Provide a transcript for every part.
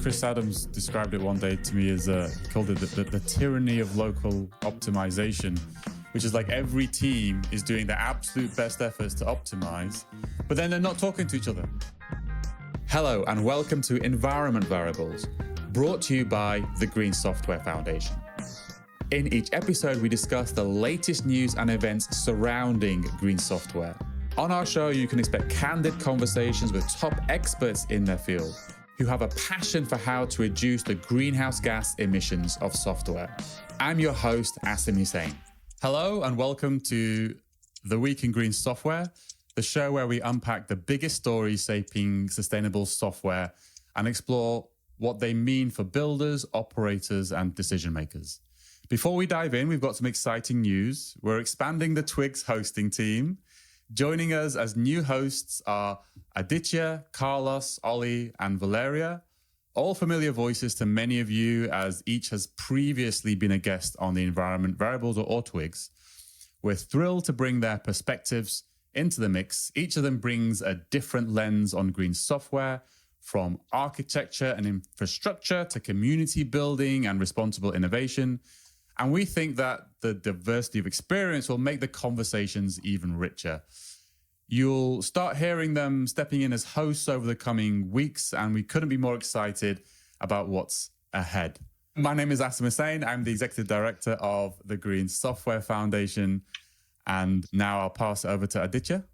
Chris Adams described it one day to me as he called it the tyranny of local optimization, which is like every team is doing their absolute best efforts to optimize, but then they're not talking to each other. Hello, and welcome to Environment Variables, brought to you by the Green Software Foundation. In each episode, we discuss the latest news and events surrounding green software. On our show, you can expect candid conversations with top experts in their field who have a passion for how to reduce the greenhouse gas emissions of software. I'm your host, Asim Hussain. Hello, and welcome to The Week in Green Software, the show where we unpack the biggest stories shaping sustainable software and explore what they mean for builders, operators, and decision makers. Before we dive in, we've got some exciting news. We're expanding the TWiGS hosting team. Joining us as new hosts are Aditya, Carlos, Ollie, and Valeria, all familiar voices to many of you as each has previously been a guest on the Environment Variables or TWiGS. We're thrilled to bring their perspectives into the mix. Each of them brings a different lens on green software, from architecture and infrastructure to community building and responsible innovation. And we think that the diversity of experience will make the conversations even richer. You'll start hearing them stepping in as hosts over the coming weeks, and we couldn't be more excited about what's ahead. My name is Asim Hussain. I'm the Executive Director of the Green Software Foundation. And now I'll pass it over to Aditya.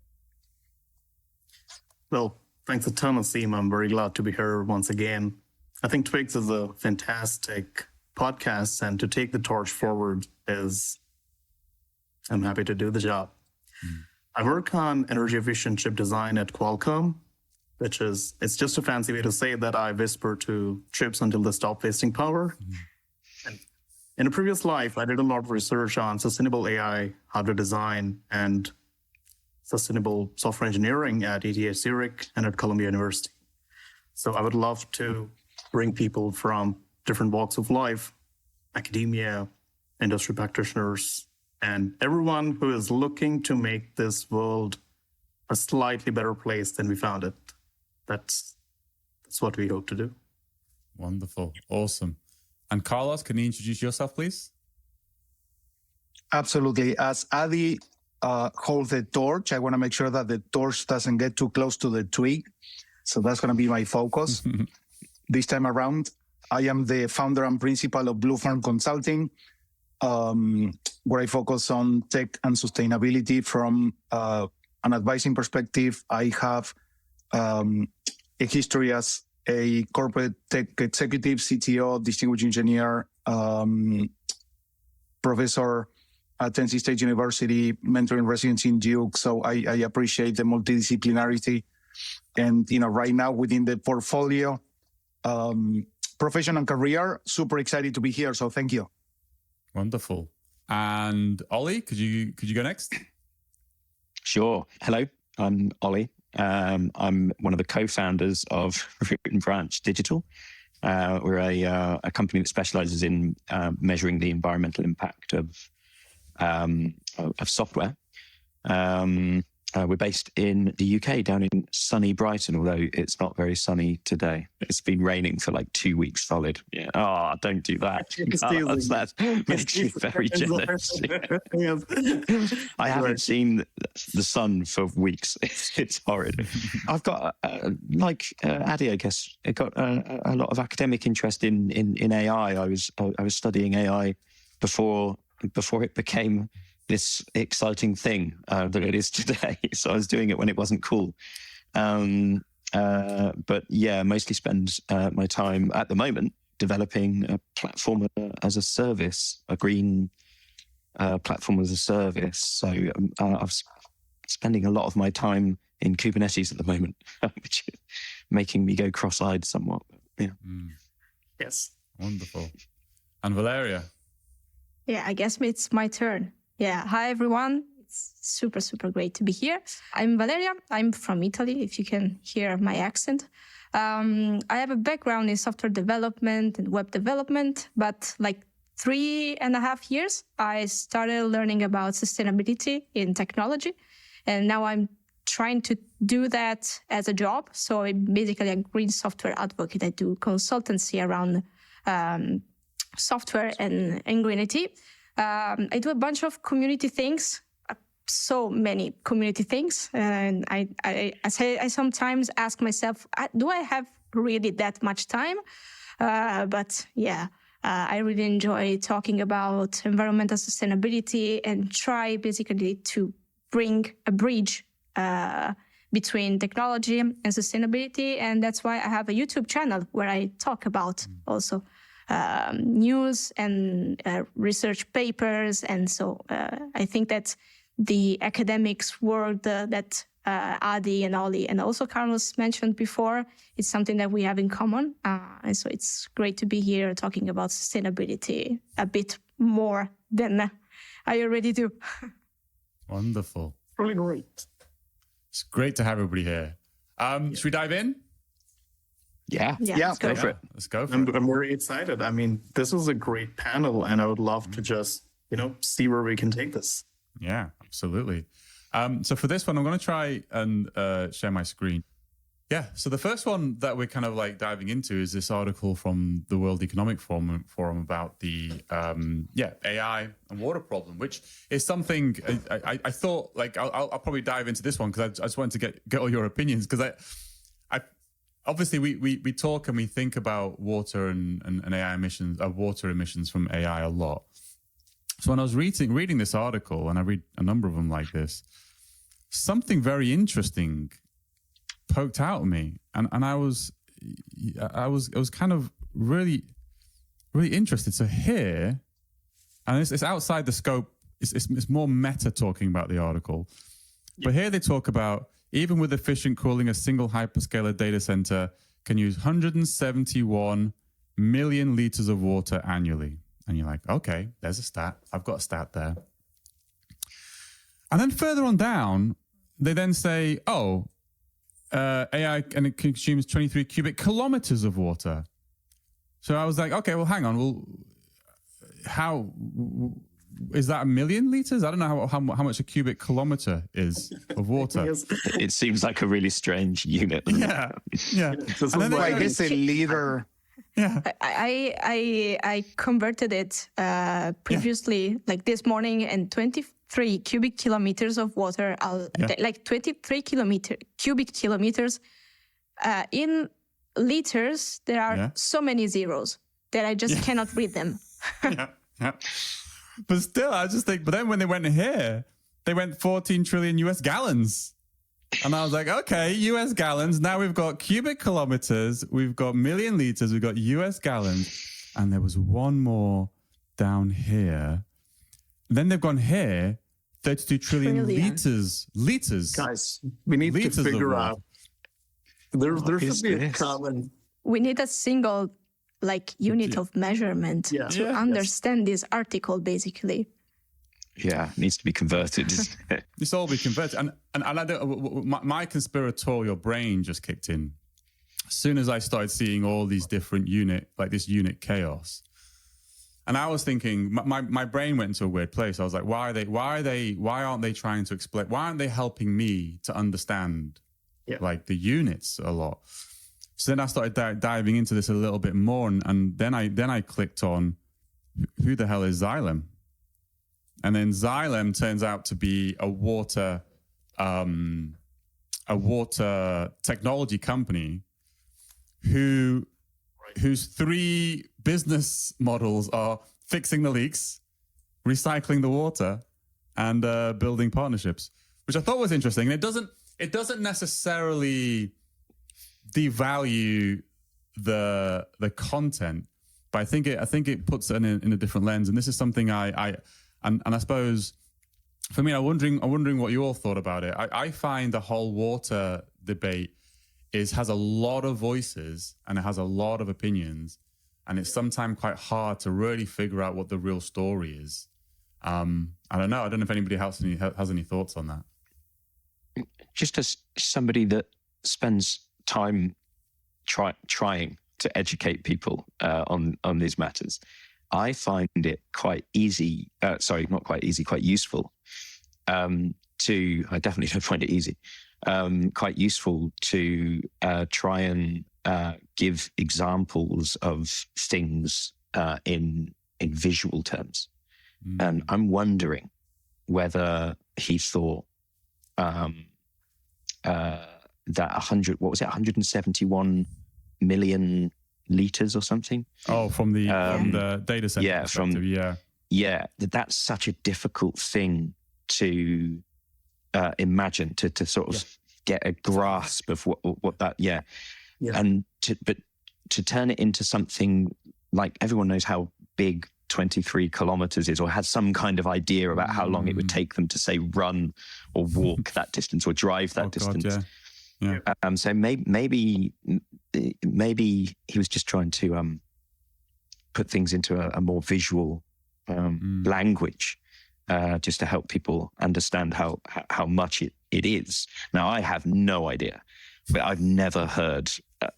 Well, thanks a ton, Asim. I'm very glad to be here once again. I think TWiGS is a fantastic podcast, and to take the torch forward I'm happy to do the job. I work on energy efficient chip design at Qualcomm, it's just a fancy way to say that I whisper to chips until they stop wasting power. And in a previous life, I did a lot of research on sustainable AI, hardware design, and sustainable software engineering at ETH Zurich and at Columbia University. So I would love to bring people from different walks of life, academia, industry practitioners, and everyone who is looking to make this world a slightly better place than we found it. That's what we hope to do. Wonderful. Awesome. And Carlos, can you introduce yourself, please? Absolutely. As Adi holds the torch, I want to make sure that the torch doesn't get too close to the twig. So that's going to be my focus this time around. I am the founder and principal of Blue Farm Consulting, where I focus on tech and sustainability from an advising perspective. I have a history as a corporate tech executive, CTO, distinguished engineer, professor at Tennessee State University, mentoring residents in Duke. So I appreciate the multidisciplinarity. And, right now within the portfolio, profession and career, super excited to be here. So thank you. Wonderful. And Ollie, could you go next? Sure. Hello, I'm Ollie. I'm one of the co-founders of Root and Branch Digital. We're a company that specializes in measuring the environmental impact of software. We're based in the UK, down in sunny Brighton, although it's not very sunny today. It's been raining for like 2 weeks solid. Yeah. Oh, don't do that. That makes me very jealous. I haven't seen the sun for weeks. It's horrid. I've got, like Adi, I guess, I got a lot of academic interest in AI. I was studying AI before it became this exciting thing that it is today. So I was doing it when it wasn't cool. But yeah, mostly spend my time at the moment developing a platform as a service, a green platform as a service. So I'm spending a lot of my time in Kubernetes at the moment, which is making me go cross-eyed somewhat. Yeah. Yes. Wonderful. And Valeria? Yeah, I guess it's my turn. Yeah. Hi, everyone. It's super, super great to be here. I'm Valeria. I'm from Italy, if you can hear my accent. I have a background in software development and web development, but like 3.5 years, I started learning about sustainability in technology. And now I'm trying to do that as a job. So I'm basically a green software advocate. I do consultancy around software and greenity. I do a bunch of community things, so many community things. And I sometimes ask myself, do I have really that much time? But yeah, I really enjoy talking about environmental sustainability and try basically to bring a bridge between technology and sustainability. And that's why I have a YouTube channel where I talk about also news and research papers. And so I think that the academics world that Adi and Oli and also Carlos mentioned before, it's something that we have in common. And so it's great to be here talking about sustainability a bit more than I already do. Wonderful. Really great. It's great to have everybody here. Should we dive in? Yeah. Let's go for it. Let's go for it. I'm very excited. I mean, this is a great panel, and I would love to just, see where we can take this. Yeah, absolutely. So for this one, I'm going to try and share my screen. Yeah, so the first one that we're kind of like diving into is this article from the World Economic Forum about the AI and water problem, which is something I thought like I'll probably dive into this one because I just wanted to get all your opinions because I obviously we talk and we think about water and AI emissions, water emissions from AI a lot. So when I was reading this article, and I read a number of them like this, something very interesting poked out at me, and I was kind of really interested. So here, and it's outside the scope. It's more meta talking about the article, but here they talk about even with efficient cooling, a single hyperscaler data center can use 171 million liters of water annually. And you're like, okay, there's a stat. I've got a stat there. And then further on down, they then say, AI and it consumes 23 cubic kilometers of water. So I was like, okay, well, hang on. Well, how is that a million liters? I don't know how much a cubic kilometer is of water. It seems like a really strange unit. Yeah. And then I guess a liter. Yeah. I converted it previously, like this morning, and 23 cubic kilometers of water, like 23 cubic kilometers in liters. There are so many zeros that I just cannot read them. Yeah. But still, I just think, but then when they went here, they went 14 trillion US gallons. And I was like, okay, US gallons. Now we've got cubic kilometers. We've got million liters. We've got US gallons. And there was one more down here. Then they've gone here, 32 trillion liters. Guys, we need to figure out. There should be a common. We need a single unit of measurement to understand this article, basically. Yeah, it needs to be converted. It's all be converted. And I don't, my conspiratorial brain just kicked in. As soon as I started seeing all these different this unit chaos. And I was thinking, my brain went into a weird place. I was like, why aren't they trying to explain? Why aren't they helping me to understand the units a lot? So then I started diving into this a little bit more. And then I clicked on who the hell is Xylem? And then Xylem turns out to be a water technology company whose three business models are fixing the leaks, recycling the water, and building partnerships, which I thought was interesting. And it doesn't necessarily devalue the content, but I think it puts it in a different lens. And this is something And I suppose, for me, I'm wondering what you all thought about it. I find the whole water debate has a lot of voices and it has a lot of opinions, and it's sometimes quite hard to really figure out what the real story is. I don't know. I don't know if anybody else has any thoughts on that. Just as somebody that spends time trying to educate people on these matters, I find it quite easy. Quite useful. I definitely don't find it easy quite useful to try and give examples of things in visual terms. And I'm wondering whether he thought that 171 million liters or something. Oh, from the data center perspective, that's such a difficult thing to imagine, to sort of get a grasp of what that, and to turn it into something like everyone knows how big 23 kilometers is, or has some kind of idea about how long it would take them to, say, run or walk that distance or drive that distance. So maybe he was just trying to put things into a more visual language, just to help people understand how much it is. Now, I have no idea, but I've never heard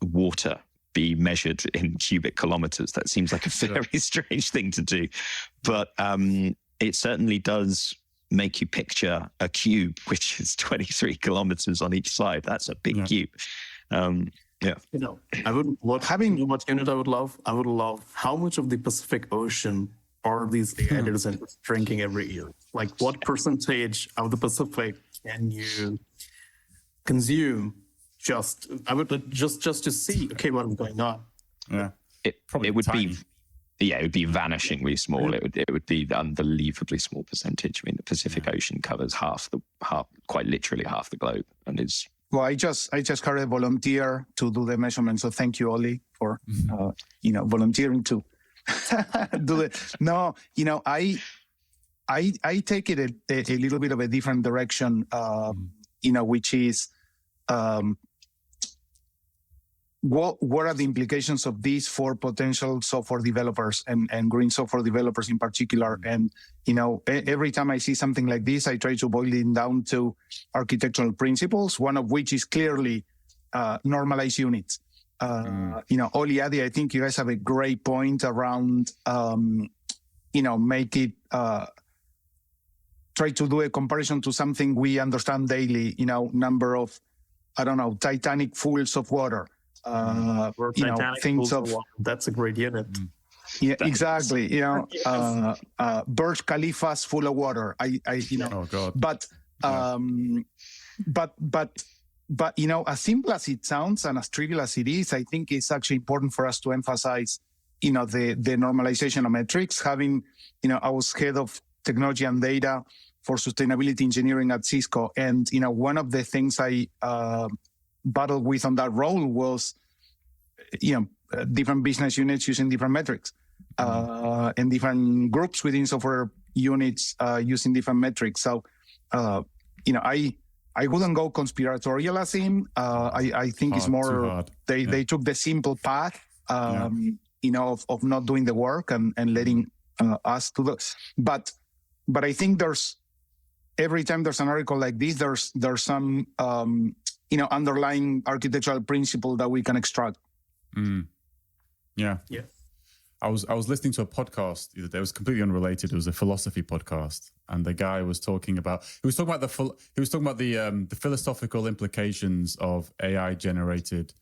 water be measured in cubic kilometers. That seems like a very strange thing to do, but it certainly does make you picture a cube, which is 23 kilometers on each side. That's a big cube. I would what unit I would love. I would love how much of the Pacific Ocean are these AI data centers drinking every year? Like, what percentage of the Pacific can you consume? Just to see, okay, what is going on? Yeah, it would be vanishingly small. It would be unbelievably small percentage. I mean, the Pacific Ocean covers quite literally half the globe, and is. Well, I just hired a volunteer to do the measurement. So thank you, Oli, for volunteering to do it. No, I take it a little bit of a different direction. Which is. What are the implications of this for potential software developers and green software developers in particular? And, every time I see something like this, I try to boil it down to architectural principles, one of which is clearly normalize units. Oli, Adi, I think you guys have a great point around, make it, try to do a comparison to something we understand daily, number of, Titanic pools of water. Things of that's a great unit. Yeah, exactly. Burj Khalifa's full of water. Oh God. But as simple as it sounds and as trivial as it is, I think it's actually important for us to emphasize, the normalization of metrics. Having, I was head of technology and data for sustainability engineering at Cisco, and one of the things I battled with on that role was, different business units using different metrics, and different groups within software units using different metrics. So, I wouldn't go conspiratorial, Asim. I think it's more they took the simple path, of not doing the work and letting us do the. But I think every time there's an article like this, there's some underlying architectural principle that we can extract. Yeah. I was listening to a podcast the other day. It was completely unrelated. It was a philosophy podcast, and the guy was talking about the philosophical implications of AI generated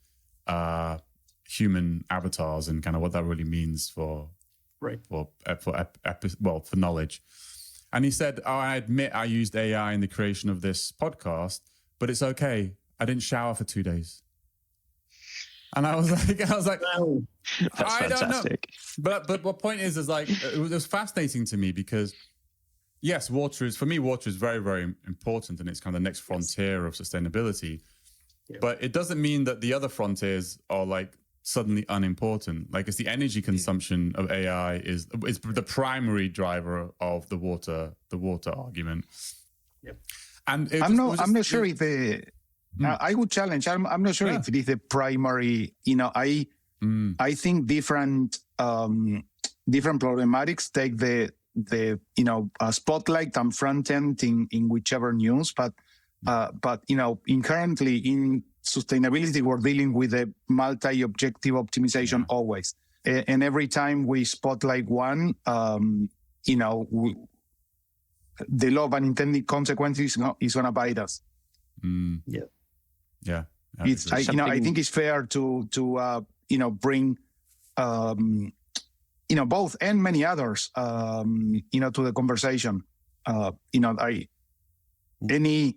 human avatars and kind of what that really means for knowledge. And he said, I admit I used AI in the creation of this podcast, but it's okay. I didn't shower for 2 days. And I was like, that's I fantastic. Don't know. But what point is like, it was fascinating to me because, yes, water is very, very important, and it's kind of the next frontier of sustainability. Yeah. But it doesn't mean that the other frontiers are like suddenly unimportant. Like, it's the energy consumption of AI is the primary driver of the water argument. Yep. And I'm not sure if I would challenge. I'm not sure if it is the primary. I think different problematics take the spotlight and front end in whichever news. But inherently in sustainability, we're dealing with a multi-objective optimization always. And every time we spotlight one, the law of unintended consequences is going to bite us. Yeah. It's, I think it's fair to bring, both and many others, to the conversation. Any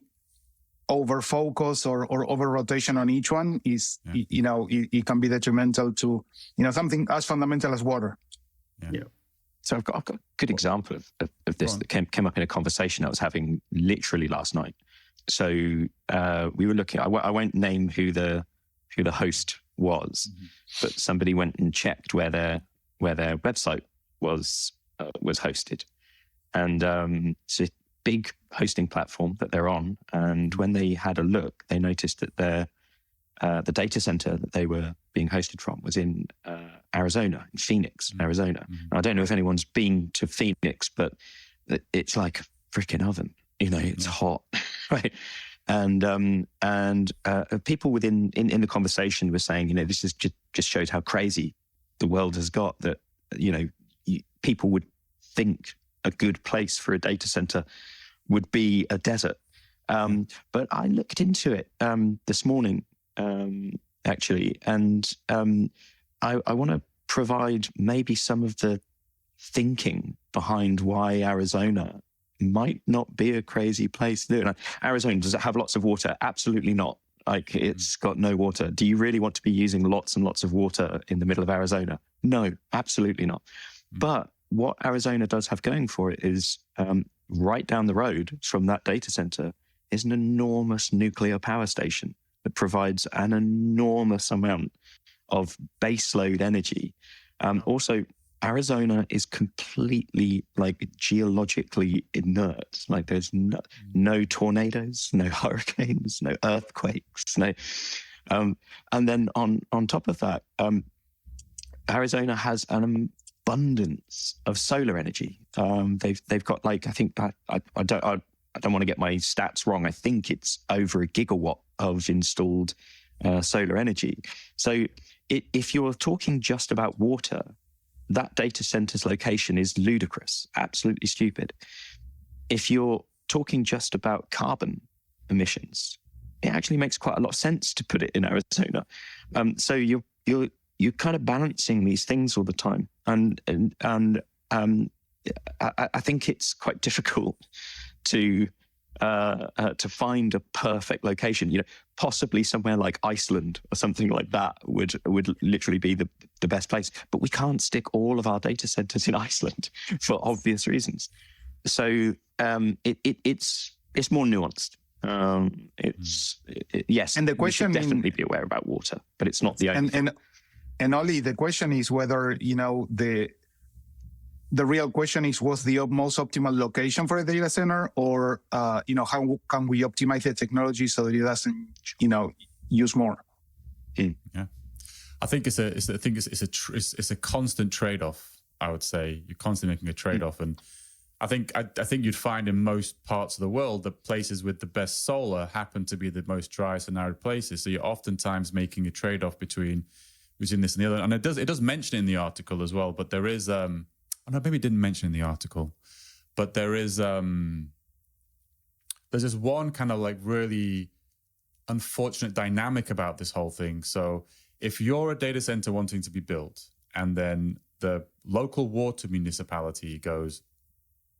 over focus or over rotation on each one is, it can be detrimental to, something as fundamental as water. Yeah. So I've got a good example of this that came up in a conversation I was having literally last night. So we were looking. I won't name who the host was, but somebody went and checked where their website was hosted, and it's a big hosting platform that they're on. And when they had a look, they noticed that the data center that they were being hosted from was in Arizona, in Phoenix, Arizona. And I don't know if anyone's been to Phoenix, but it's like a freaking oven. It's hot, right? And people in the conversation were saying, this is just shows how crazy the world has got. That people would think a good place for a data center would be a desert. But I looked into it this morning, actually, and I want to provide maybe some of the thinking behind why Arizona might not be a crazy place to do it. Arizona, does it have lots of water? Absolutely not. Like, it's got no water. Do you really want to be using lots and lots of water in the middle of Arizona? No, absolutely not. But what Arizona does have going for it is right down the road from that data center is an enormous nuclear power station that provides an enormous amount of baseload energy. Also, Arizona is completely geologically inert. Like, there's no tornadoes, no hurricanes, no earthquakes, no. And then on top of that, Arizona has an abundance of solar energy. They've got I think I don't want to get my stats wrong. I think it's over 1 gigawatt of installed solar energy. So if you're talking just about water, that data center's location is ludicrous, absolutely stupid. If you're talking just about carbon emissions, it actually makes quite a lot of sense to put it in Arizona. So you're kind of balancing these things all the time, and I think it's quite difficult to find a perfect location. Possibly somewhere like Iceland or something like that would literally be the best place. But we can't stick all of our data centers in Iceland for obvious reasons. So it's more nuanced. Yes, and the question, we should definitely be aware about water, but it's not the only. And Ollie, the question is whether the real question is, what's the most optimal location for a data center, or how can we optimize the technology so that it doesn't use more? Yeah, I think it's a constant trade-off. I would say you're constantly making a trade-off, and I think you'd find in most parts of the world that places with the best solar happen to be the most driest and arid places. So you're oftentimes making a trade-off between this and the other, and it does mention it in the article as well. But there is maybe it didn't mention in the article, but there is there's this one kind of really unfortunate dynamic about this whole thing. So if you're a data center wanting to be built, and then the local water municipality goes,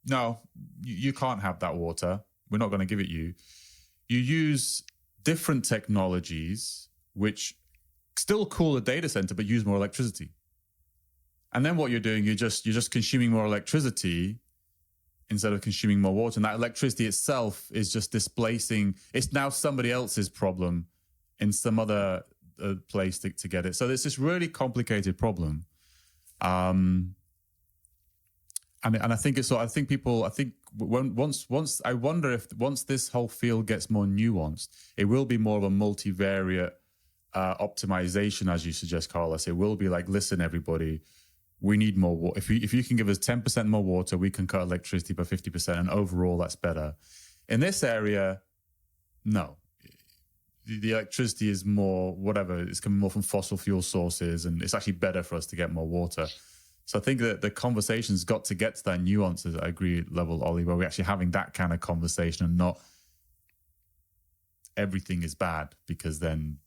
no, you can't have that water, we're not going to give it you. You use different technologies which still cool a data center but use more electricity. And then what you're doing, you're just consuming more electricity instead of consuming more water. And that electricity itself is just displacing. It's now somebody else's problem in some other place to get it. So it's this really complicated problem. And I think it's. I think people. I think once. I wonder if once this whole field gets more nuanced, it will be more of a multivariate optimization, as you suggest, Carlos. It will be like, listen, everybody, we need more water. If you can give us 10% more water, we can cut electricity by 50%, and overall that's better. In this area, no. The electricity is more whatever. It's coming more from fossil fuel sources, and it's actually better for us to get more water. So I think that the conversation's got to get to that nuances. I agree level, Ollie, where we're actually having that kind of conversation and not everything is bad, because then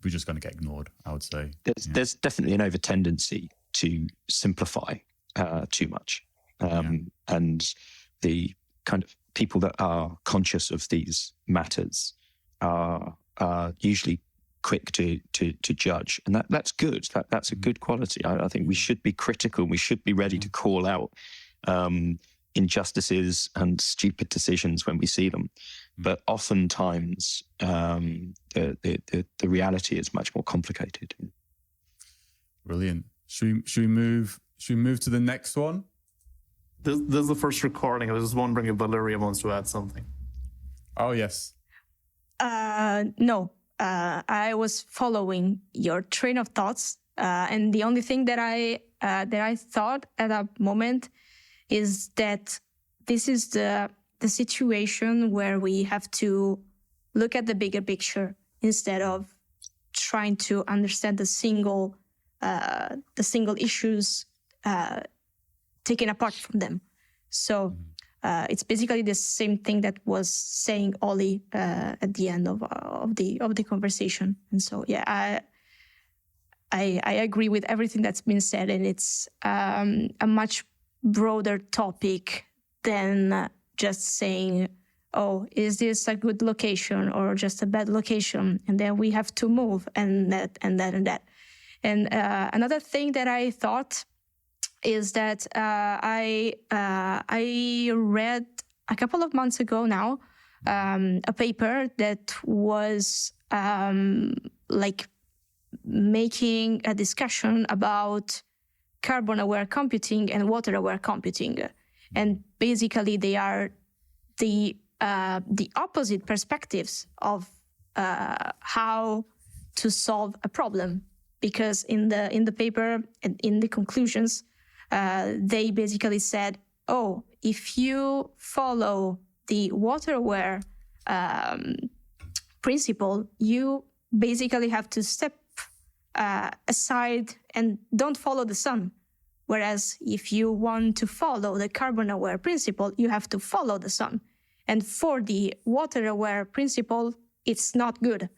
we're just going to get ignored, I would say. There's definitely an over tendency to simplify too much. And the kind of people that are conscious of these matters are usually quick to judge, and that's good. That's a good quality. I think we should be critical. We should be ready to call out injustices and stupid decisions when we see them. But oftentimes, the reality is much more complicated. Brilliant. Should we move to the next one? This is the first recording. I was just wondering if Valeria wants to add something. Oh, yes. No. I was following your train of thoughts, and the only thing that I thought at that moment is that this is the situation where we have to look at the bigger picture instead of trying to understand the single issues taken apart from them. So it's basically the same thing that was saying Ollie at the end of the conversation. And so I agree with everything that's been said, and it's a much broader topic than just saying, oh, is this a good location or just a bad location? And then we have to move and that and that and that. And another thing that I thought is that I read a couple of months ago now a paper that was like making a discussion about carbon-aware computing and water-aware computing, and basically they are the opposite perspectives of how to solve a problem. Because in the paper and in the conclusions, they basically said, oh, if you follow the water-aware principle, you basically have to step aside and don't follow the sun. Whereas if you want to follow the carbon-aware principle, you have to follow the sun. And for the water-aware principle, it's not good.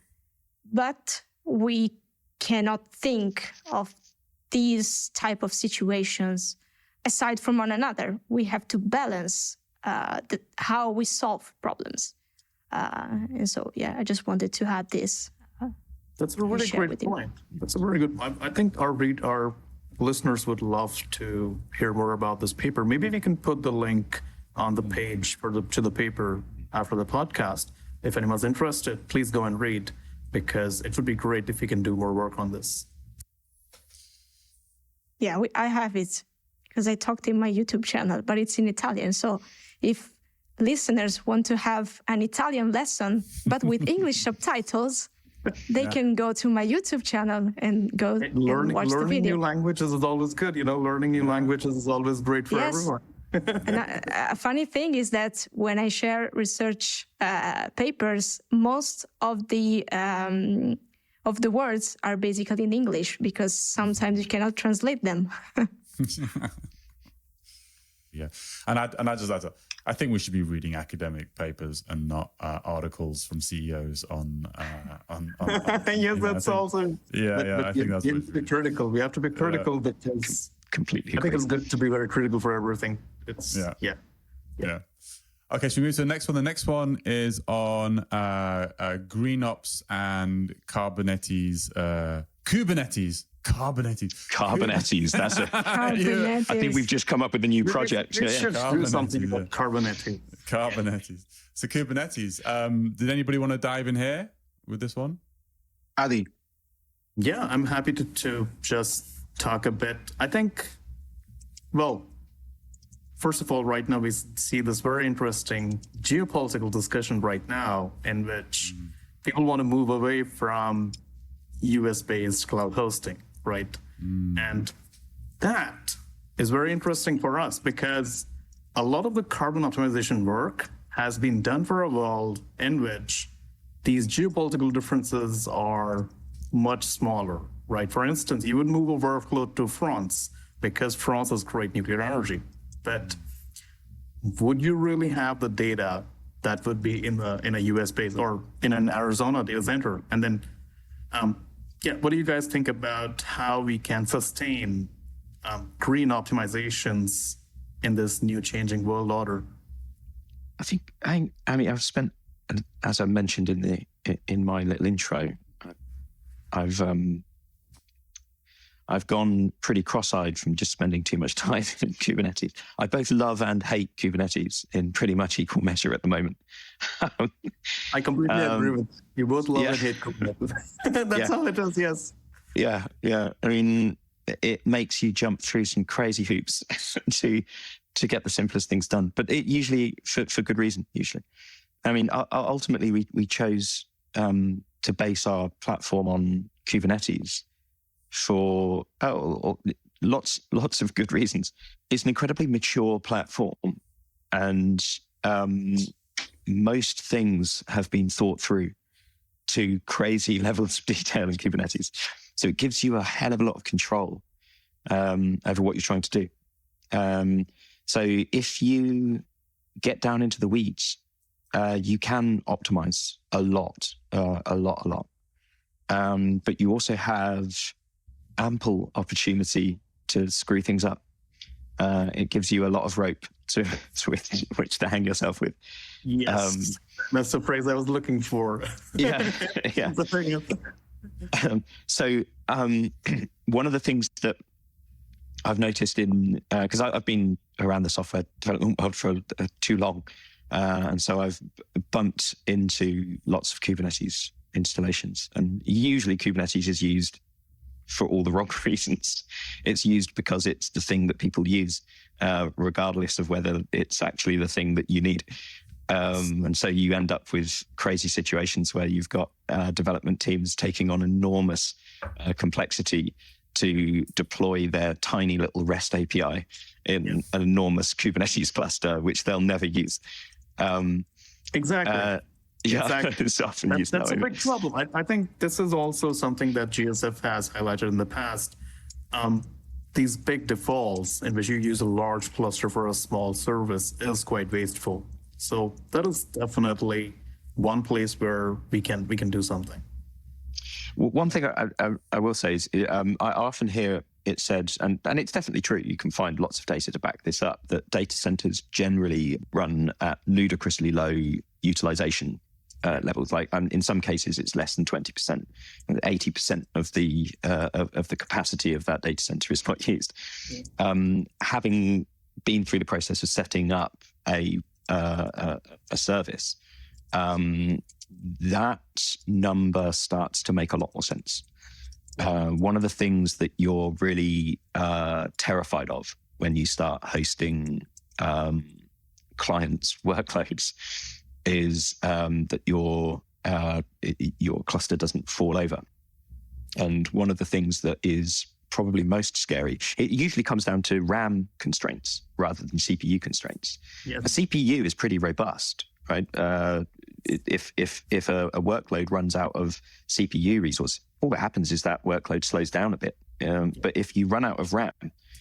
But we cannot think of these type of situations aside from one another. We have to balance how we solve problems. And so, I just wanted to add this. That's a really great point. That's a very good point. I think our listeners would love to hear more about this paper. Maybe we can put the link on the page to the paper after the podcast. If anyone's interested, please go and read, because it would be great if we can do more work on this. Yeah, I have it because I talked in my YouTube channel, but it's in Italian. So if listeners want to have an Italian lesson, but with English subtitles, they can go to my YouTube channel and go and watch the video. Learning new languages is always good. Learning new languages is always great for everyone. And a funny thing is that when I share research papers, most of the words are basically in English, because sometimes you cannot translate them. Yeah, and I think we should be reading academic papers and not articles from CEOs on. Yes, that's also. I think that's. You have to be critical. We have to be critical because completely. I think it's good to be very critical for everything. It's yeah. Okay, should we move to the next one? The next one is on green ops and Kubernetes. That's a. Kubernetes. I think we've just come up with a new project. We should do something about Kubernetes. So Kubernetes. Did anybody want to dive in here with this one? Adi. Yeah, I'm happy to just talk a bit. I think, first of all, right now we see this very interesting geopolitical discussion right now in which people want to move away from US-based cloud hosting, right? And that is very interesting for us because a lot of the carbon optimization work has been done for a world in which these geopolitical differences are much smaller, right? For instance, you would move a workload to France because France has great nuclear energy. But would you really have the data that would be in a US base or in an Arizona data center. And then, what do you guys think about how we can sustain green optimizations in this new changing world order? I mean, I've spent, as I mentioned in my little intro, I've gone pretty cross-eyed from just spending too much time in Kubernetes. I both love and hate Kubernetes in pretty much equal measure at the moment. I completely agree with you. Both love and hate Kubernetes. That's how it is, yes. Yeah. I mean, it makes you jump through some crazy hoops to get the simplest things done, but it usually for good reason. Usually, I mean, ultimately we chose to base our platform on Kubernetes for lots of good reasons. It's an incredibly mature platform, and most things have been thought through to crazy levels of detail in Kubernetes. So it gives you a hell of a lot of control over what you're trying to do. So if you get down into the weeds, you can optimize a lot. But you also have ample opportunity to screw things up. It gives you a lot of rope to which to hang yourself with. Yes, that's the phrase I was looking for. Yeah. So one of the things that I've noticed because I've been around the software development world for too long, and so I've bumped into lots of Kubernetes installations, and usually Kubernetes is used for all the wrong reasons. It's used because it's the thing that people use, regardless of whether it's actually the thing that you need. And so you end up with crazy situations where you've got development teams taking on enormous complexity to deploy their tiny little REST API in an enormous Kubernetes cluster, which they'll never use. Exactly. Exactly. That's a big problem. I think this is also something that GSF has highlighted in the past. These big defaults in which you use a large cluster for a small service is quite wasteful. So that is definitely one place where we can do something. Well, one thing I will say is I often hear it said, and it's definitely true, you can find lots of data to back this up, that data centers generally run at ludicrously low utilization levels. Like in some cases, it's less than 20%. 80% of the capacity of that data center is not used. Having been through the process of setting up a service, that number starts to make a lot more sense. One of the things that you're really terrified of when you start hosting clients' workloads is that your cluster doesn't fall over. And one of the things that is probably most scary, it usually comes down to RAM constraints rather than CPU constraints. Yes. A CPU is pretty robust, right? If a workload runs out of CPU resource, all that happens is that workload slows down a bit. But if you run out of RAM,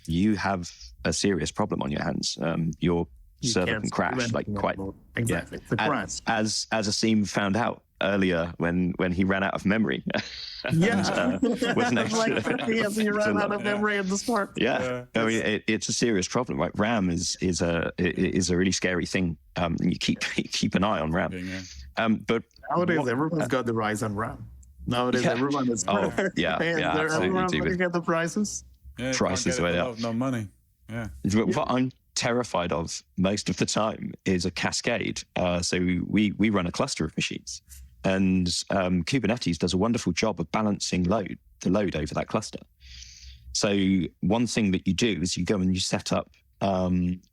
you have a serious problem on your hands. Your server can crash quite exactly. As Asim found out earlier when he ran out of memory. Yeah, he ran out of memory at the start. Yeah, I mean it's a serious problem. Right, RAM is a really scary thing. And you keep an eye on RAM. But nowadays everyone's got the rise on RAM. Nowadays everyone is. Everyone looking at the prices. Prices way up. No money. Yeah. What I'm terrified of most of the time is a cascade. So we run a cluster of machines, and Kubernetes does a wonderful job of balancing the load over that cluster. So one thing that you do is you go and you set up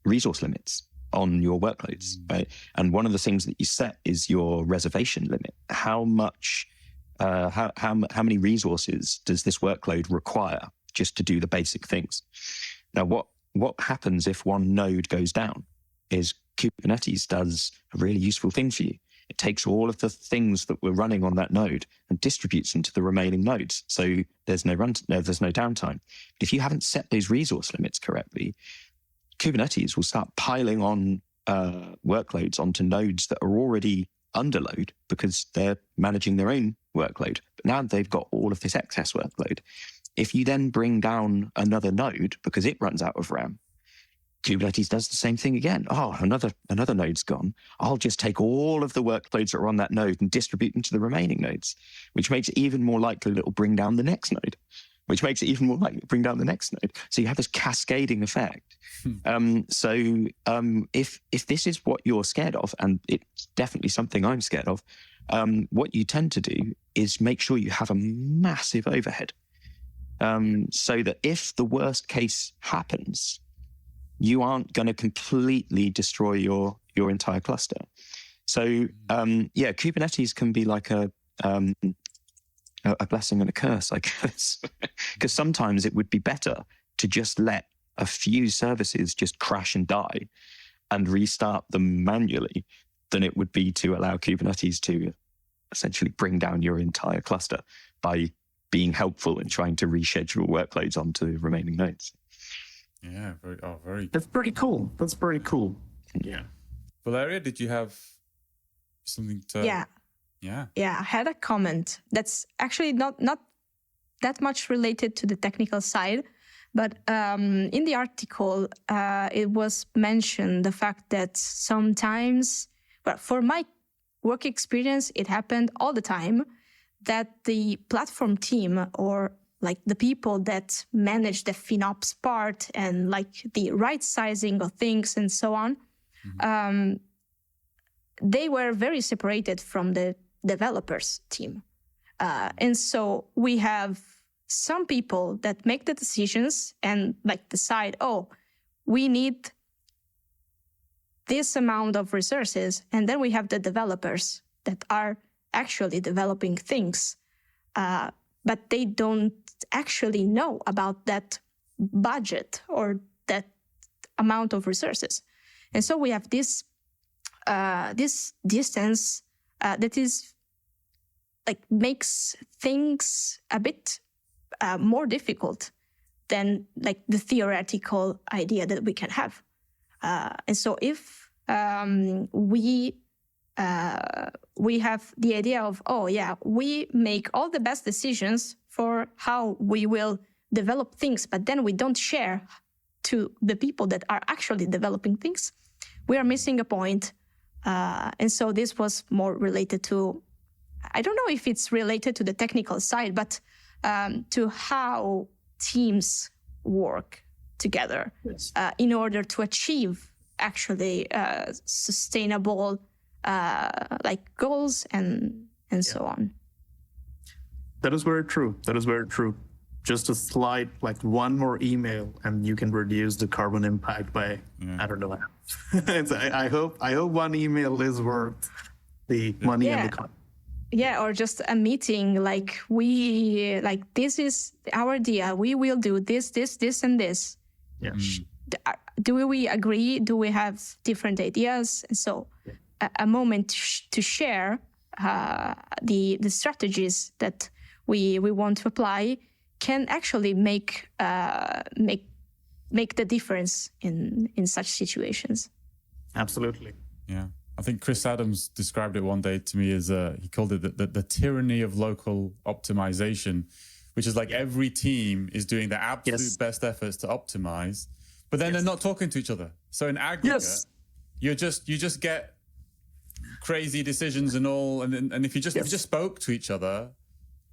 resource limits on your workloads, right? And one of the things that you set is your reservation limit. How much, how many resources does this workload require just to do the basic things? Now, what happens if one node goes down is Kubernetes does a really useful thing for you. It takes all of the things that were running on that node and distributes them to the remaining nodes. So there's no downtime. If you haven't set those resource limits correctly, Kubernetes will start piling on workloads onto nodes that are already under load because they're managing their own workload. But now they've got all of this excess workload. If you then bring down another node because it runs out of RAM, Kubernetes does the same thing again. Oh, another node's gone. I'll just take all of the workloads that are on that node and distribute them to the remaining nodes, which makes it even more likely that it'll bring down the next node, which makes it even more likely to bring down the next node. So you have this cascading effect. If this is what you're scared of, and it's definitely something I'm scared of, what you tend to do is make sure you have a massive overhead, so that if the worst case happens, you aren't going to completely destroy your entire cluster. So Kubernetes can be like a blessing and a curse, I guess, because sometimes it would be better to just let a few services just crash and die and restart them manually than it would be to allow Kubernetes to essentially bring down your entire cluster by being helpful in trying to reschedule workloads onto remaining nodes. Yeah, very. That's pretty cool. Yeah. Valeria, did you have something to? Yeah, I had a comment that's actually not that much related to the technical side, but in the article, it was mentioned the fact that sometimes, well, for my work experience, it happened all the time that the platform team or like the people that manage the FinOps part and like the right sizing of things and so on, they were very separated from the developers team. And so we have some people that make the decisions and like decide, oh, we need this amount of resources. And then we have the developers that are actually developing things, but they don't actually know about that budget or that amount of resources. And so we have this distance that is like makes things a bit more difficult than like the theoretical idea that we can have. And so if we have the idea of, oh yeah, we make all the best decisions for how we will develop things, but then we don't share to the people that are actually developing things, we are missing a point. And so this was more related to, I don't know if it's related to the technical side, but to how teams work together in order to achieve actually sustainable like goals and so on. That is very true. Just a slight, like one more email and you can reduce the carbon impact by, I don't know. I hope one email is worth the money and the cost. Yeah, or just a meeting, like this is our idea. We will do this, and this. Yeah. Do we agree? Do we have different ideas? And so a moment to share the strategies that we want to apply can actually make the difference in such situations. Absolutely. Yeah. I think Chris Adams described it one day to me as he called it the tyranny of local optimization, which is like every team is doing their absolute best efforts to optimize, but then they're not talking to each other. So in aggregate, you just get crazy decisions and all. And if you just spoke to each other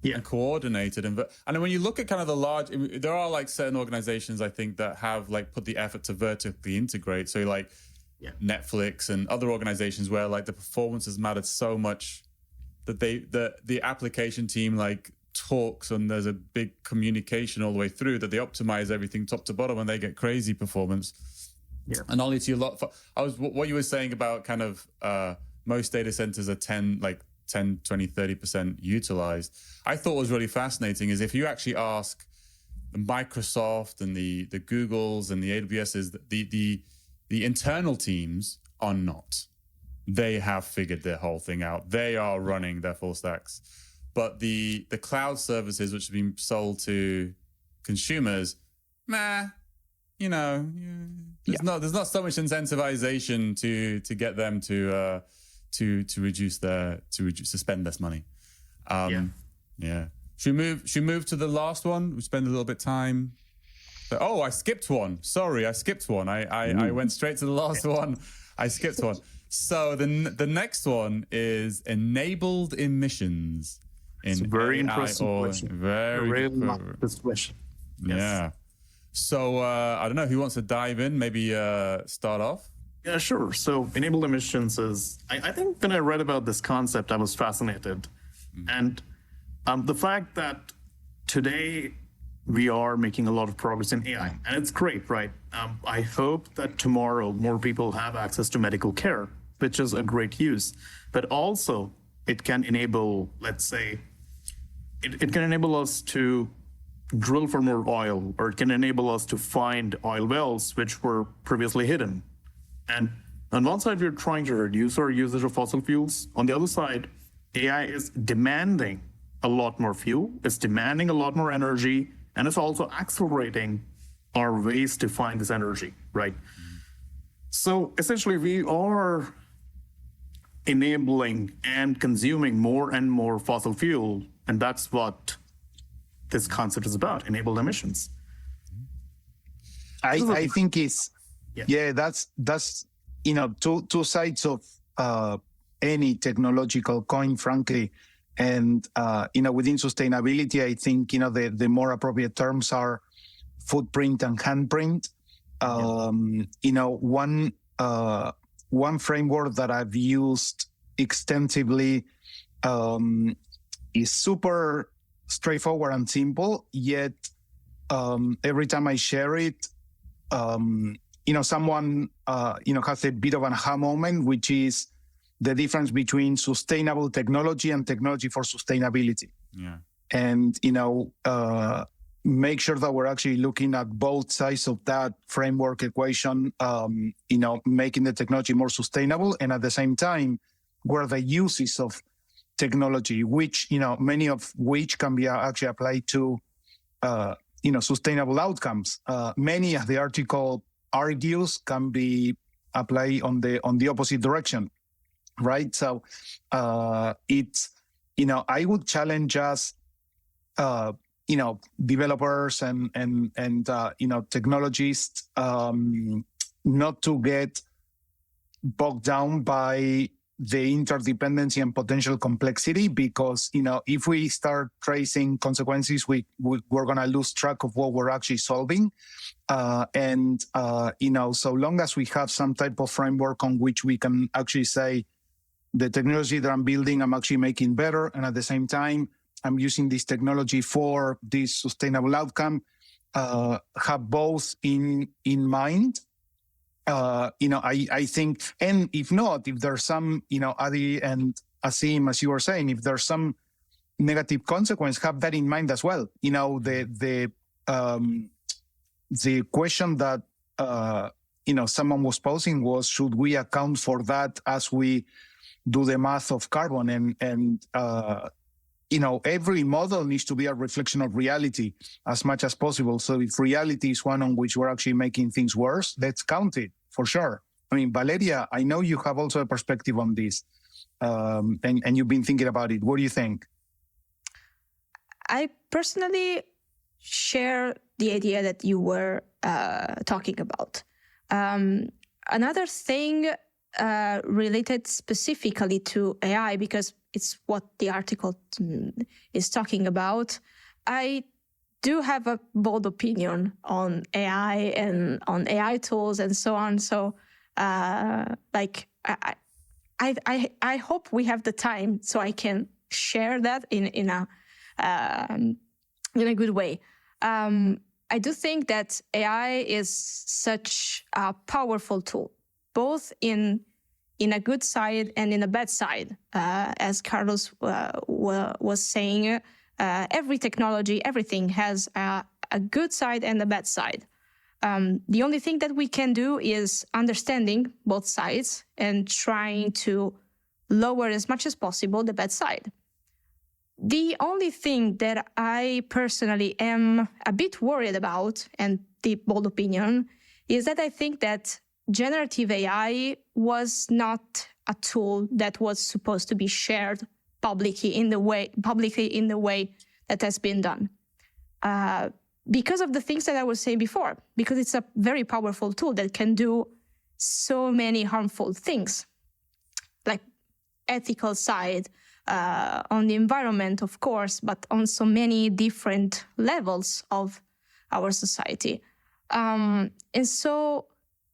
and coordinated, and then when you look at kind of the large, there are like certain organizations I think that have like put the effort to vertically integrate. So like Netflix and other organizations where like the performance has mattered so much that the application team like talks and there's a big communication all the way through that they optimize everything top to bottom and they get crazy performance. Yeah. And only to what you were saying about kind of most data centers are 10, 20, 30% utilized. I thought was really fascinating is if you actually ask the Microsoft and the Googles and the AWSs, the internal teams are not. They have figured their whole thing out. They are running their full stacks. But the cloud services which have been sold to consumers, there's not so much incentivization to get them to spend less money. Should we move to the last one? We spend a little bit time. Oh, I skipped one. Sorry, I skipped one. I went straight to the last one. I skipped one. So the next one is enabled emissions. It's a very interesting question. Very good question. Yes. Yeah. So I don't know who wants to dive in. Maybe start off. Yeah, sure. So enabled emissions is, I think when I read about this concept, I was fascinated. And the fact that today we are making a lot of progress in AI, and it's great, right? I hope that tomorrow more people have access to medical care, which is a great use. But also it can enable, let's say, it can enable us to drill for more oil, or it can enable us to find oil wells which were previously hidden. And on one side, we're trying to reduce our usage of fossil fuels. On the other side, AI is demanding a lot more fuel, it's demanding a lot more energy, and it's also accelerating our ways to find this energy, right? So essentially, we are enabling and consuming more and more fossil fuel, and that's what this concept is about, enabled emissions. I think it's, that's two sides of any technological coin, frankly. And, within sustainability, I think, the more appropriate terms are footprint and handprint. One framework that I've used extensively is super straightforward and simple, yet every time I share it, someone, has a bit of an aha moment, which is the difference between sustainable technology and technology for sustainability. Yeah. And, make sure that we're actually looking at both sides of that framework equation, making the technology more sustainable, and at the same time, where the uses of technology, which, many of which can be actually applied to, sustainable outcomes. Many, as the article argues, can be applied on the opposite direction, right? So it's, I would challenge us, developers and technologists, not to get bogged down by the interdependency and potential complexity, because, if we start tracing consequences, we're going to lose track of what we're actually solving. So long as we have some type of framework on which we can actually say, the technology that I'm building, I'm actually making better, and at the same time, I'm using this technology for this sustainable outcome, have both in mind. I think, and if not, if there's some, Adi and Asim, as you were saying, if there's some negative consequence, have that in mind as well. The question that, someone was posing was, should we account for that as we do the math of carbon? And every model needs to be a reflection of reality as much as possible. So if reality is one on which we're actually making things worse, let's count it for sure. I mean, Valeria, I know you have also a perspective on this, and you've been thinking about it. What do you think? I personally share the idea that you were talking about. Another thing related specifically to AI, because it's what the article is talking about, I do have a bold opinion on AI and on AI tools and so on. So, I hope we have the time so I can share that in a good way. I do think that AI is such a powerful tool, both in a good side and in a bad side. As Carlos was saying, every technology, everything has a good side and a bad side. The only thing that we can do is understanding both sides and trying to lower as much as possible the bad side. The only thing that I personally am a bit worried about, and deep bold opinion, is that I think that generative AI was not a tool that was supposed to be shared publicly in the way that has been done. Because of the things that I was saying before, because it's a very powerful tool that can do so many harmful things, like ethical side, on the environment, of course, but on so many different levels of our society. And so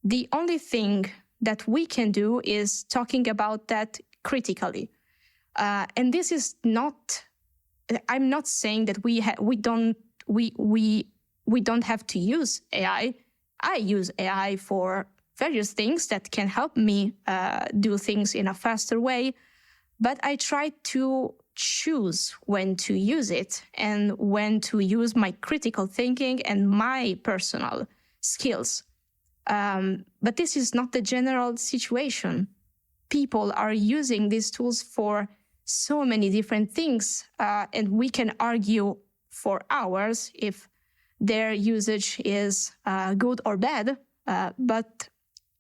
the only thing that we can do is talking about that critically. And this is not, I'm not saying that we don't have to use AI. I use AI for various things that can help me do things in a faster way. But I try to choose when to use it and when to use my critical thinking and my personal skills. But this is not the general situation. People are using these tools for so many different things, and we can argue for hours if their usage is good or bad, but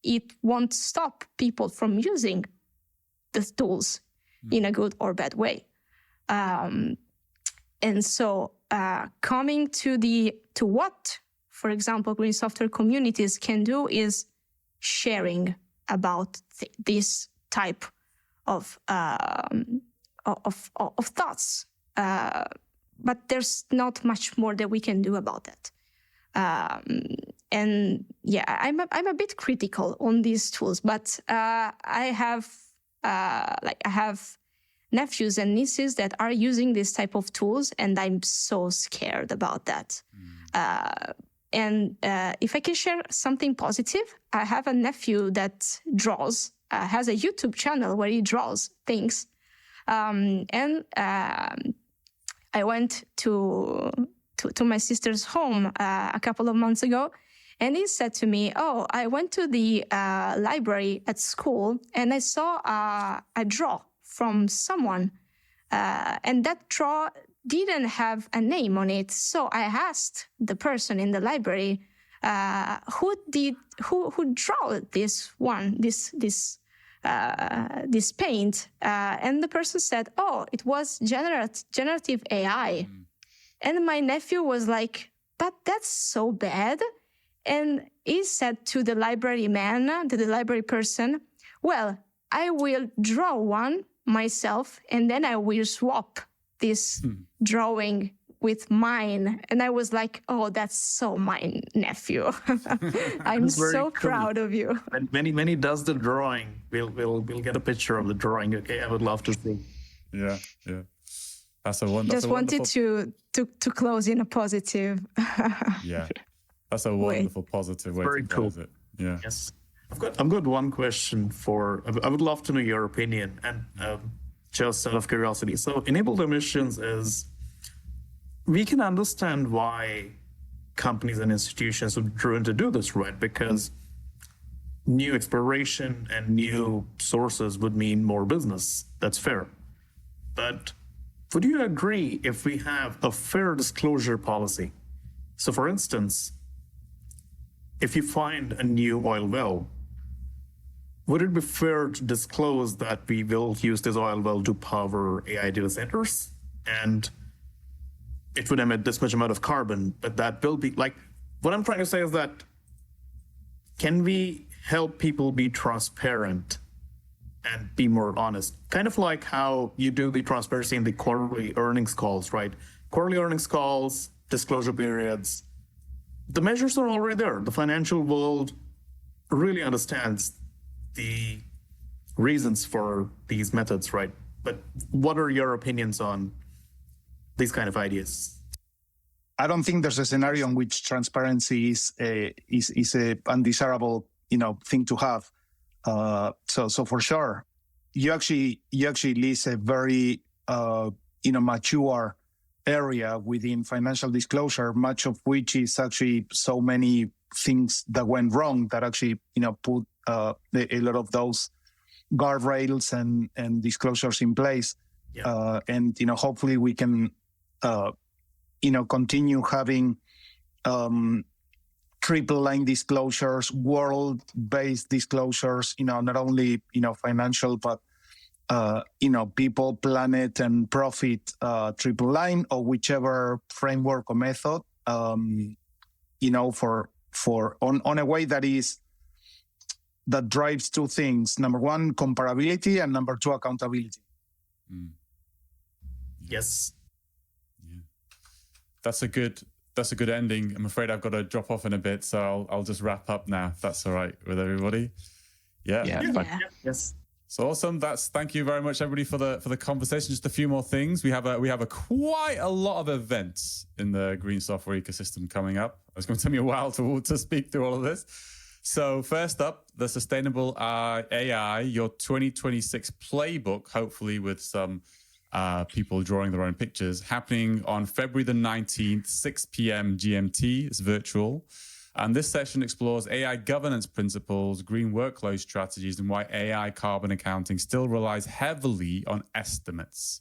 it won't stop people from using the tools in a good or bad way. And so coming to what, for example, green software communities can do is sharing about this type of thoughts. But there's not much more that we can do about that. And yeah, I'm a bit critical on these tools, but I have nephews and nieces that are using this type of tools, and I'm so scared about that. And if I can share something positive, I have a nephew that draws, has a YouTube channel where he draws things. And I went to my sister's home a couple of months ago, and he said to me, "Oh, I went to the library at school, and I saw a draw from someone, and that draw didn't have a name on it. So I asked the person in the library, who drew this one, this paint, and the person said, "Oh, it was generative AI." And my nephew was like, "But that's so bad." And he said to the library man, to the library person, "Well, I will draw one myself, and then I will swap this drawing with mine." And I was like, "Oh, that's so my nephew." I'm so proud of you. When he does the drawing, we'll get a picture of the drawing. Okay, I would love to see. Yeah. That's a wonderful. Just wanted to close in a positive. Yeah, that's a wonderful positive way to close it. Yeah. Yes. I've got one question I would love to know your opinion, and just out of curiosity. So enabled emissions is, we can understand why companies and institutions would be driven to do this, right? Because new exploration and new sources would mean more business. That's fair. But would you agree if we have a fair disclosure policy? So for instance, if you find a new oil well, would it be fair to disclose that we will use this oil well to power AI data centers? And it would emit this much amount of carbon, but that will be like, what I'm trying to say is that, can we help people be transparent and be more honest? Kind of like how you do the transparency in the quarterly earnings calls, right? Quarterly earnings calls, disclosure periods, the measures are already there. The financial world really understands the reasons for these methods, right? But what are your opinions on these kind of ideas? I don't think there's a scenario in which transparency is a undesirable, thing to have. So for sure, you actually list a very mature area within financial disclosure, much of which is actually so many things that went wrong that actually put a lot of those guardrails and disclosures in place. And hopefully we can continue having triple line disclosures, world-based disclosures, not only financial, but people, planet, and profit triple line, or whichever framework or method, for on a way that drives two things. Number one, comparability, and number two, accountability. Yes. Yeah. That's a good ending. I'm afraid I've got to drop off in a bit, so I'll just wrap up now, if that's all right with everybody. Yeah. Yes. So awesome. Thank you very much, everybody, for the conversation. Just a few more things. We have quite a lot of events in the green software ecosystem coming up. It's going to take me a while to speak through all of this. So first up, the Sustainable AI, your 2026 playbook, hopefully with some people drawing their own pictures, happening on February the 19th, 6 p.m. GMT. It's virtual. And this session explores AI governance principles, green workload strategies, and why AI carbon accounting still relies heavily on estimates.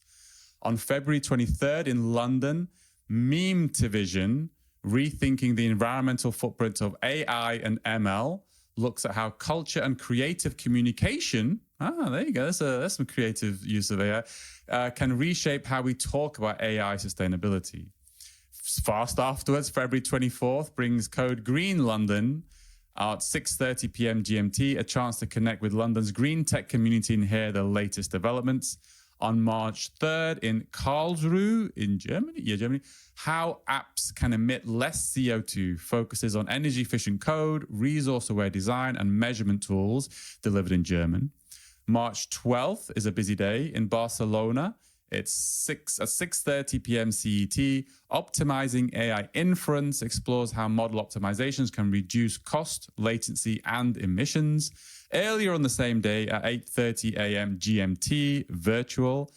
On February 23rd in London, Meme-to-Vision, Rethinking the Environmental Footprint of AI and ML, looks at how culture and creative communication, there you go, that's some creative use of AI, can reshape how we talk about AI sustainability. Fast afterwards, February 24th, brings Code Green London at 6:30 p.m. GMT, a chance to connect with London's green tech community and hear the latest developments. On March 3rd in Karlsruhe in Germany, how apps can emit less CO2 focuses on energy-efficient code, resource-aware design, and measurement tools delivered in German. March 12th is a busy day in Barcelona. It's at 6:30 p.m. CET. Optimizing AI Inference explores how model optimizations can reduce cost, latency, and emissions. Earlier on the same day at 8:30 a.m. GMT, virtual.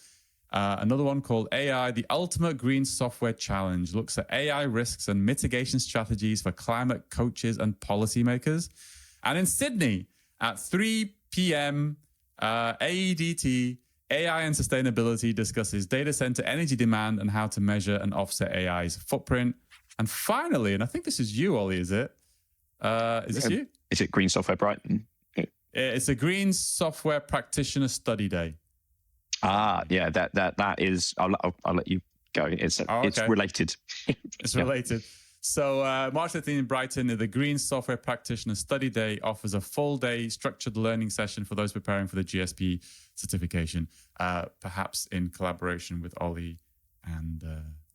Another one called AI, the Ultimate Green Software Challenge, looks at AI risks and mitigation strategies for climate coaches and policymakers. And in Sydney at 3 p.m. AEDT, AI and Sustainability discusses data center energy demand and how to measure and offset AI's footprint. And finally, and I think this is you, Ollie, is it? Is this you? Is it Green Software Brighton? It's a Green Software Practitioner Study Day. Yeah, that is. I'll let you go. It's related. It's related. So March 13th in Brighton, the Green Software Practitioner Study Day offers a full-day structured learning session for those preparing for the GSP certification, perhaps in collaboration with Ollie and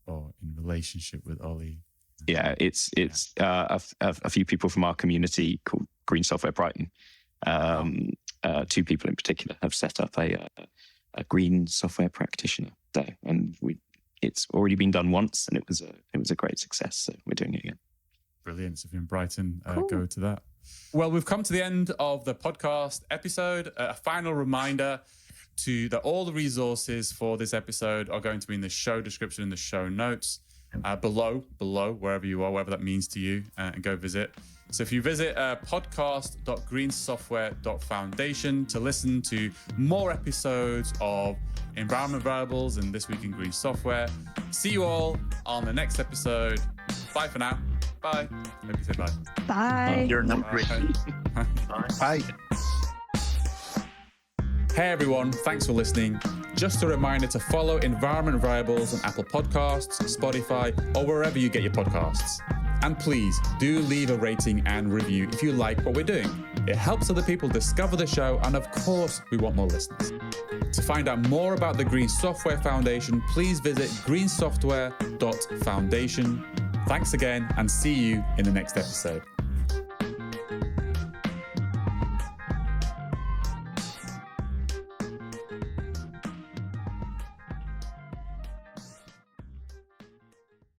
or in relationship with Ollie. Yeah, it's a few people from our community called Green Software Brighton. Two people in particular have set up a Green Software Practitioner Day, and it's already been done once, and it was a great success. So we're doing it again. Brilliant. So if you're in Brighton, go to that. Well, we've come to the end of the podcast episode. A final reminder that all the resources for this episode are going to be in the show description, in the show notes, below, wherever you are, whatever that means to you, and go visit. So if you visit podcast.greensoftware.foundation to listen to more episodes of Environment Variables and This Week in Green Software. See you all on the next episode. Bye for now. Bye. Hope you say bye. Bye. You're number 3. Bye. Hey everyone, thanks for listening. Just a reminder to follow Environment Variables on Apple Podcasts, Spotify, or wherever you get your podcasts. And please do leave a rating and review if you like what we're doing. It helps other people discover the show, and of course, we want more listeners. To find out more about the Green Software Foundation, please visit greensoftware.foundation. Thanks again, and see you in the next episode.